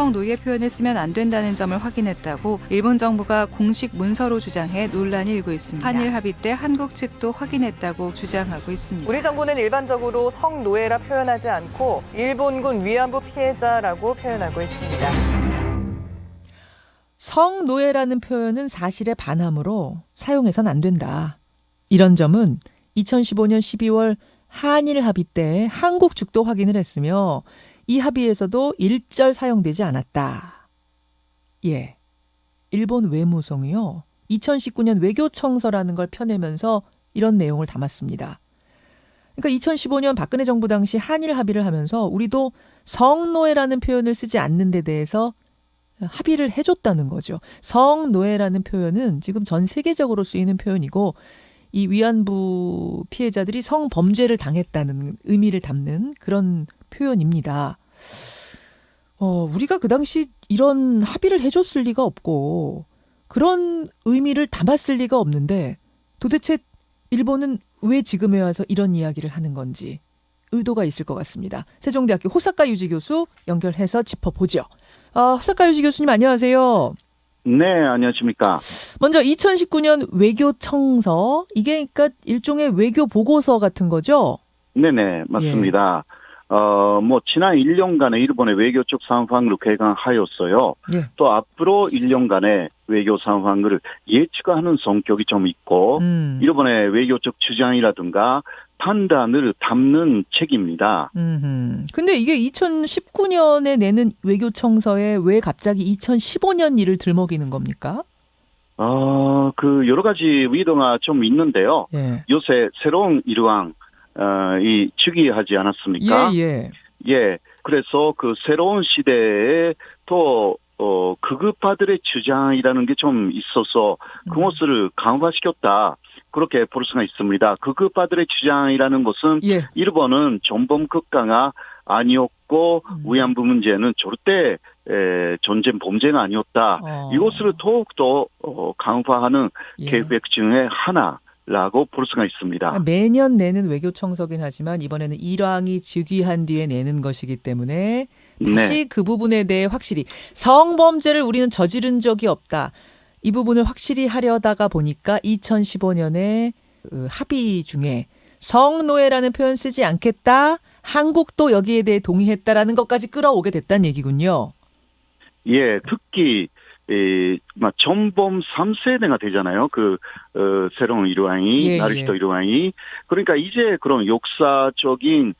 성노예 표현을 쓰면 안 된다는 점을 확인했다고 일본 정부가 공식 문서로 주장해 논란이 일고 있습니다. 한일 합의 때 한국 측도 확인했다고 주장하고 있습니다. 우리 정부는 일반적으로 성노예라 표현하지 않고 일본군 위안부 피해자라고 표현하고 있습니다. 성노예라는 표현은 사실의 반함으로 사용해선 안 된다. 이런 점은 2015년 12월 한일 합의 때 한국 측도 확인을 했으며 이 합의에서도 일절 사용되지 않았다. 예, 일본 외무성이요. 2019년 외교청서라는 걸 펴내면서 이런 내용을 담았습니다. 그러니까 2015년 박근혜 정부 당시 한일 합의를 하면서 우리도 성노예라는 표현을 쓰지 않는 데 대해서 합의를 해줬다는 거죠. 성노예라는 표현은 지금 전 세계적으로 쓰이는 표현이고 이 위안부 피해자들이 성범죄를 당했다는 의미를 담는 그런 표현입니다. 우리가 그 당시 이런 합의를 해줬을 리가 없고 그런 의미를 담았을 리가 없는데 도대체 일본은 왜 지금에 와서 이런 이야기를 하는 건지 의도가 있을 것 같습니다. 세종대학교 호사카 유지 교수 연결해서 짚어보죠. 호사카 유지 교수님 안녕하세요. 네, 안녕하십니까. 먼저 2019년 외교청서, 이게 그러니까 일종의 외교 보고서 같은 거죠? 네네, 맞습니다. 지난 1년간의 일본의 외교 쪽 상황을 개강하였어요. 예. 또 앞으로 1년간의 외교 상황을 예측하는 성격이 좀 있고, 일본의 외교 쪽 주장이라든가 판단을 담는 책입니다. 근데 이게 2019년에 내는 외교청서에 왜 갑자기 2015년 일을 들먹이는 겁니까? 여러 가지 의도가 좀 있는데요. 예. 요새 새로운 일왕, 이 즉위하지 않았습니까? 예. 그래서 그 새로운 시대에 또, 극우파들의 주장이라는 게 좀 있어서 그것을 강화시켰다. 그렇게 볼 수가 있습니다. 극우파들의 주장이라는 것은 일본은 전범 국가가 아니었고 위안부 문제는 절대 전쟁 범죄가 아니었다. 이것을 더욱더 강화하는 계획 중에 하나라고 볼 수가 있습니다. 매년 내는 외교청서긴 하지만 이번에는 일왕이 즉위한 뒤에 내는 것이기 때문에 다시 그 부분에 대해 확실히 성범죄를 우리는 저지른 적이 없다. 이 부분을 확실히 하려다가 보니까 2015년에 합의 중에 성노예라는 표현 쓰지 않겠다. 한국도 여기에 대해 동의했다라는 것까지 끌어오게 됐다는 얘기군요. 예, 특히 전범 3세대가 되잖아요. 새로운 일왕이, 나루히토 일왕이. 그러니까 이제 그런 역사적인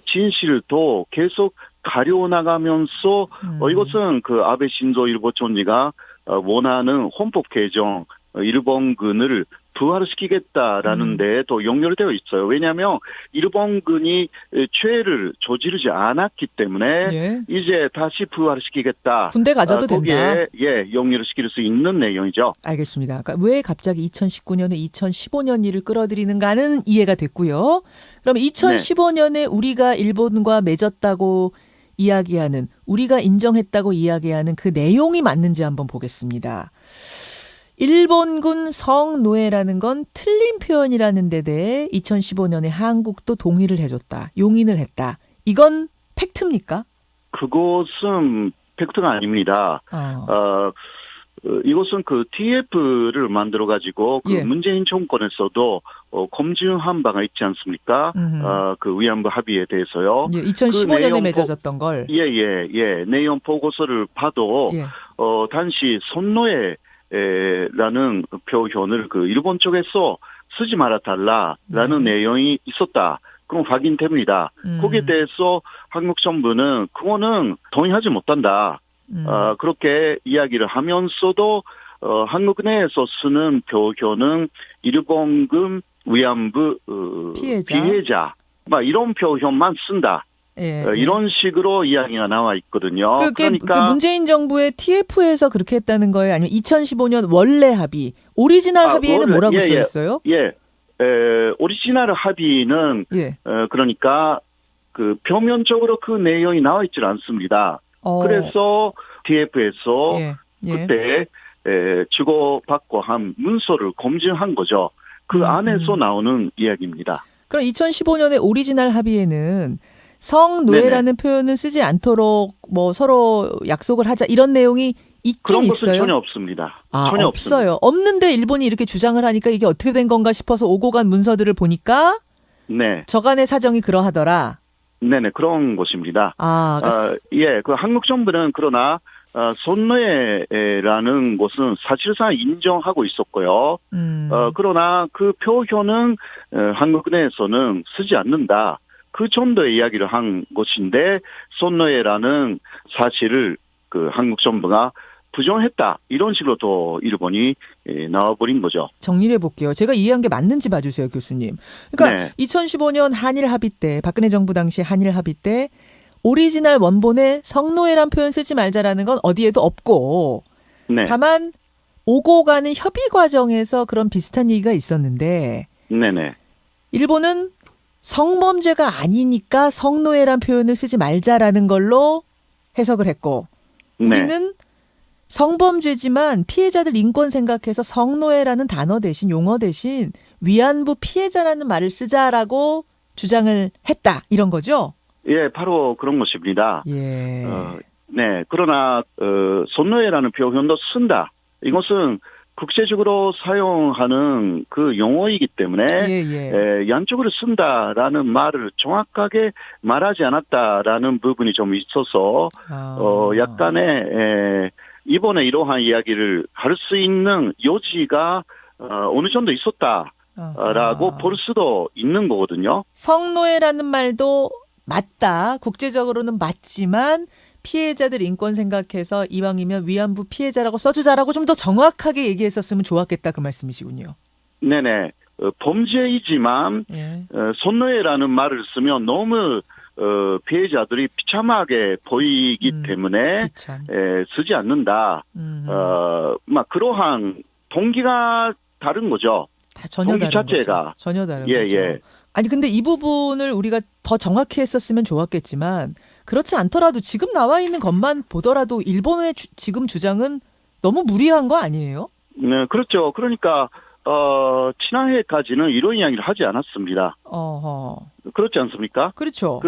진실도 계속 가려나가면서 이것은 아베 신조 일본 총리가 원하는 헌법 개정 일본군을 부활시키겠다라는 데에 또 연결되어 있어요. 왜냐하면 일본군이 죄를 저지르지 않았기 때문에 이제 다시 부활시키겠다. 군대 가져도 된다. 거기에 연결을 시킬 수 있는 내용이죠. 알겠습니다. 그러니까 왜 갑자기 2019년에 2015년 일을 끌어들이는가는 이해가 됐고요. 그럼 2015년에 우리가 일본과 맺었다고 이야기하는, 우리가 인정했다고 이야기하는 그 내용이 맞는지 한번 보겠습니다. 일본군 성노예라는 건 틀린 표현이라는 데 대해 2015년에 한국도 동의를 해줬다. 용인을 했다. 이건 팩트입니까? 그것은 팩트가 아닙니다. 이것은 TF를 만들어가지고 문재인 정권에서도 검증한 바가 있지 않습니까? 위안부 합의에 대해서요. 2015년에 맺어졌던 걸. 내용 보고서를 봐도 당시 선노예라는 표현을 일본 쪽에서 쓰지 말아달라라는 내용이 있었다. 그럼 확인됩니다. 거기에 대해서 한국 정부는 그거는 동의하지 못한다. 그렇게 이야기를 하면서도 한국 내에서 쓰는 표현은 일본군 위안부 피해자 이런 표현만 쓴다. 이런 식으로 이야기가 나와 있거든요. 그러니까 문재인 정부의 TF에서 그렇게 했다는 거예요? 아니면 2015년 원래 합의, 오리지널 합의에는 뭐라고 써 있어요? 오리지널 합의는 그러니까 표면적으로 그 내용이 나와 있질 않습니다. 그래서 TF에서 그때 주고받고 한 문서를 검증한 거죠. 그 안에서 나오는 이야기입니다. 그럼 2015년에 오리지널 합의에는 성노예라는 표현을 쓰지 않도록 뭐 서로 약속을 하자 이런 내용이 있긴 그런 것은 있어요. 전혀 없습니다. 아, 전혀 없어요. 없습니다. 없는데 일본이 이렇게 주장을 하니까 이게 어떻게 된 건가 싶어서 오고 간 문서들을 보니까 네, 저간의 사정이 그러하더라. 네네 그런 것입니다. 아, 예, 그 한국 정부는 그러나 손노예라는 것은 사실상 인정하고 있었고요. 그러나 그 표현은 한국 내에서는 쓰지 않는다. 그 정도의 이야기를 한 것인데 손노예라는 사실을 그 한국 정부가 부정했다. 이런 식으로 또 일본이 나와버린 거죠. 정리를 해볼게요. 제가 이해한 게 맞는지 봐주세요, 교수님. 그러니까 네. 2015년 한일 합의 때, 박근혜 정부 당시 한일 합의 때 오리지널 원본에 성노예란 표현 쓰지 말자라는 건 어디에도 없고 네. 다만 오고 가는 협의 과정에서 그런 비슷한 얘기가 있었는데 네네. 일본은 성범죄가 아니니까 성노예란 표현을 쓰지 말자라는 걸로 해석을 했고 네. 우리는 성범죄지만 피해자들 인권 생각해서 성노예라는 단어 대신 용어 대신 위안부 피해자라는 말을 쓰자라고 주장을 했다. 이런 거죠? 예, 바로 그런 것입니다. 예. 네. 그러나 손노예라는 표현도 쓴다. 이것은 국제적으로 사용하는 그 용어이기 때문에 양쪽으로 쓴다라는 말을 정확하게 말하지 않았다라는 부분이 좀 있어서 약간의 이번에 이러한 이야기를 할 수 있는 여지가 어느 정도 있었다라고 볼 수도 있는 거거든요. 성노예라는 말도 맞다. 국제적으로는 맞지만 피해자들 인권 생각해서 이왕이면 위안부 피해자라고 써주자라고 좀 더 정확하게 얘기했었으면 좋았겠다 그 말씀이시군요. 네네. 범죄이지만 손노예라는 말을 쓰면 너무 피해자들이 비참하게 보이기 때문에 쓰지 않는다. 막 그러한 동기가 다른 거죠. 다 전혀 동기 다른 자체가. 거죠. 전혀 다른 예, 거죠. 예. 아니 근데 이 부분을 우리가 더 정확히 했었으면 좋았겠지만 그렇지 않더라도 지금 나와 있는 것만 보더라도 일본의 지금 주장은 너무 무리한 거 아니에요? 네, 그렇죠. 그러니까 지난해까지는 이런 이야기를 하지 않았습니다. 그렇지 않습니까? 그렇죠.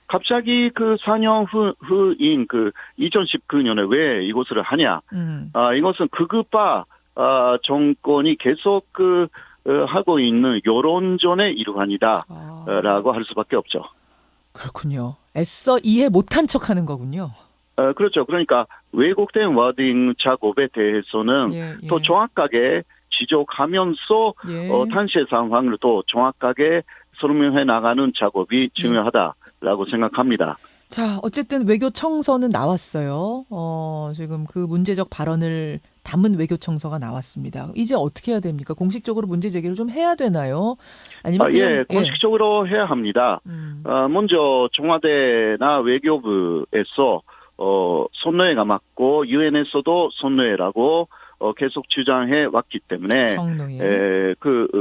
갑자기 그 4년 후인 그 2019년에 왜 이것을 하냐? 이것은 극우파 정권이 계속 하고 있는 여론전의 일환이다라고 할 수밖에 없죠. 그렇군요. 애써 이해 못한 척하는 거군요. 그렇죠. 그러니까 왜곡된 워딩 작업에 대해서는 더 정확하게 지적하면서 당시의 상황을 더 정확하게 설명해 나가는 작업이 중요하다라고 생각합니다. 자, 어쨌든 외교 청서는 나왔어요. 지금 그 문제적 발언을 담은 외교 청서가 나왔습니다. 이제 어떻게 해야 됩니까? 공식적으로 문제 제기를 좀 해야 되나요? 아니면 공식적으로 해야 합니다. 먼저 청와대나 외교부에서 손노예가 맞고 유엔에서도 손노예라고 계속 주장해 왔기 때문에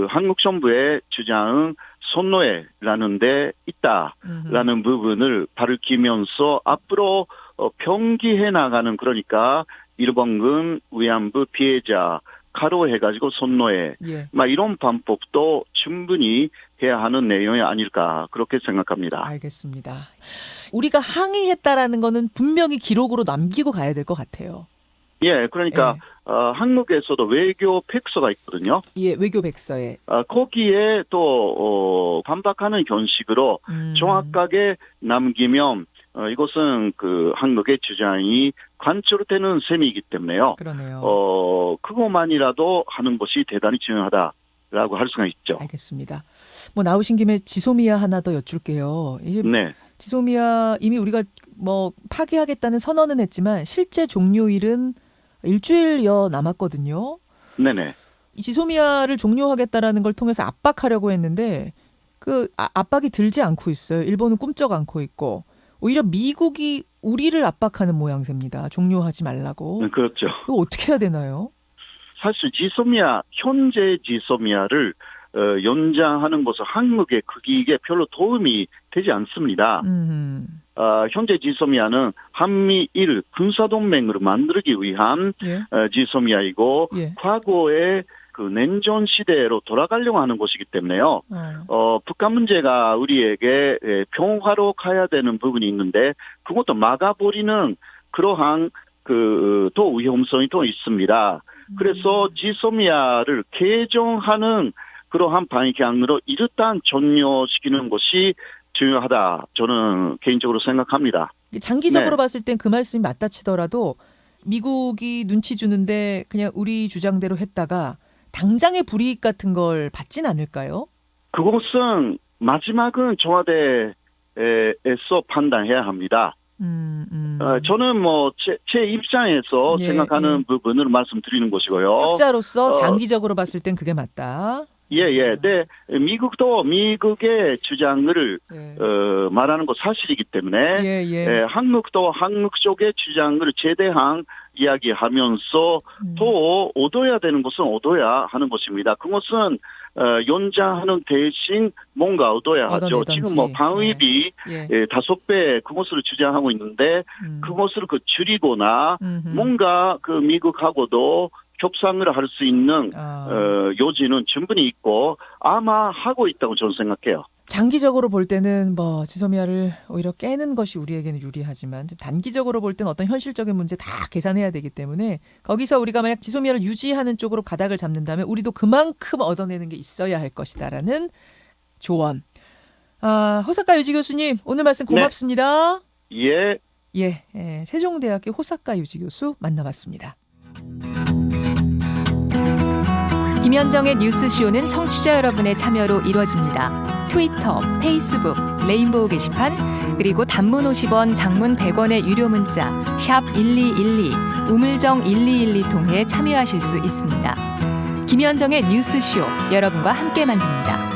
한국 정부의 주장은 손노예라는 데 있다라는 부분을 밝히면서 앞으로 병기해 나가는 그러니까 일본군 위안부 피해자 가로해가지고 손노예 막 이런 방법도 충분히 해야 하는 내용이 아닐까 그렇게 생각합니다. 알겠습니다. 우리가 항의했다라는 거는 분명히 기록으로 남기고 가야 될 것 같아요. 예, 그러니까 한국에서도 외교 백서가 있거든요. 예, 외교 백서에. 거기에 또 반박하는 형식으로 정확하게 남기면 이것은 그 한국의 주장이 관철되는 셈이기 때문에요. 그러네요. 그것만이라도 하는 것이 대단히 중요하다라고 할 수가 있죠. 알겠습니다. 뭐 나오신 김에 지소미아 하나 더 여쭐게요. 이게 지소미아 이미 우리가 뭐 파기하겠다는 선언은 했지만 실제 종료일은 일주일여 남았거든요. 네네. 이 지소미아를 종료하겠다라는 걸 통해서 압박하려고 했는데 그 압박이 들지 않고 있어요. 일본은 꿈쩍 않고 있고 오히려 미국이 우리를 압박하는 모양새입니다. 종료하지 말라고. 그렇죠. 이거 어떻게 해야 되나요? 사실 현재 지소미아를 연장하는 것은 한국의 국익에 별로 도움이 되지 않습니다. 현재 지소미아는 한미일 군사동맹으로 만들기 위한 지소미아이고 과거에 그 냉전 시대로 돌아가려고 하는 것이기 때문에요. 북한 문제가 우리에게 평화로 가야 되는 부분이 있는데 그것도 막아버리는 그러한 또 위험성이 또 있습니다. 그래서 지소미아를 개정하는 그러한 방향으로 일단 전려시키는 것이 중요하다. 저는 개인적으로 생각합니다. 장기적으로 네. 봤을 땐 그 말씀이 맞다 치더라도 미국이 눈치 주는데 그냥 우리 주장대로 했다가 당장의 불이익 같은 걸 받진 않을까요? 그것은 마지막은 청와대에서 판단해야 합니다. 저는 뭐 제 입장에서 예, 생각하는 부분을 말씀드리는 것이고요. 학자로서 장기적으로 봤을 땐 그게 맞다. 네. 미국도 미국의 주장을 예. 말하는 거 사실이기 때문에 예. 한국도 한국 쪽의 주장을 최대한 이야기하면서 또 얻어야 되는 것은 얻어야 하는 것입니다. 그것은 연장하는 대신 뭔가 얻어야 하죠. 얻어내던지. 지금 뭐 방위비 예. 5배 그것을 주장하고 있는데 그것을 줄이거나 뭔가 미국하고도 협상을 할 수 있는 요지는 충분히 있고 아마 하고 있다고 저는 생각해요. 장기적으로 볼 때는 뭐 지소미아를 오히려 깨는 것이 우리에게는 유리하지만 좀 단기적으로 볼 때는 어떤 현실적인 문제 다 계산해야 되기 때문에 거기서 우리가 만약 지소미아를 유지하는 쪽으로 가닥을 잡는다면 우리도 그만큼 얻어내는 게 있어야 할 것이다라는 조언. 호사카 유지 교수님 오늘 말씀 고맙습니다. 예. 세종대학교 호사카 유지 교수 만나봤습니다. 김현정의 뉴스쇼는 청취자 여러분의 참여로 이루어집니다. 트위터, 페이스북, 레인보우 게시판, 그리고 단문 50원, 장문 100원의 유료 문자 샵 1212, 우물정 1212 통해 참여하실 수 있습니다. 김현정의 뉴스쇼, 여러분과 함께 만듭니다.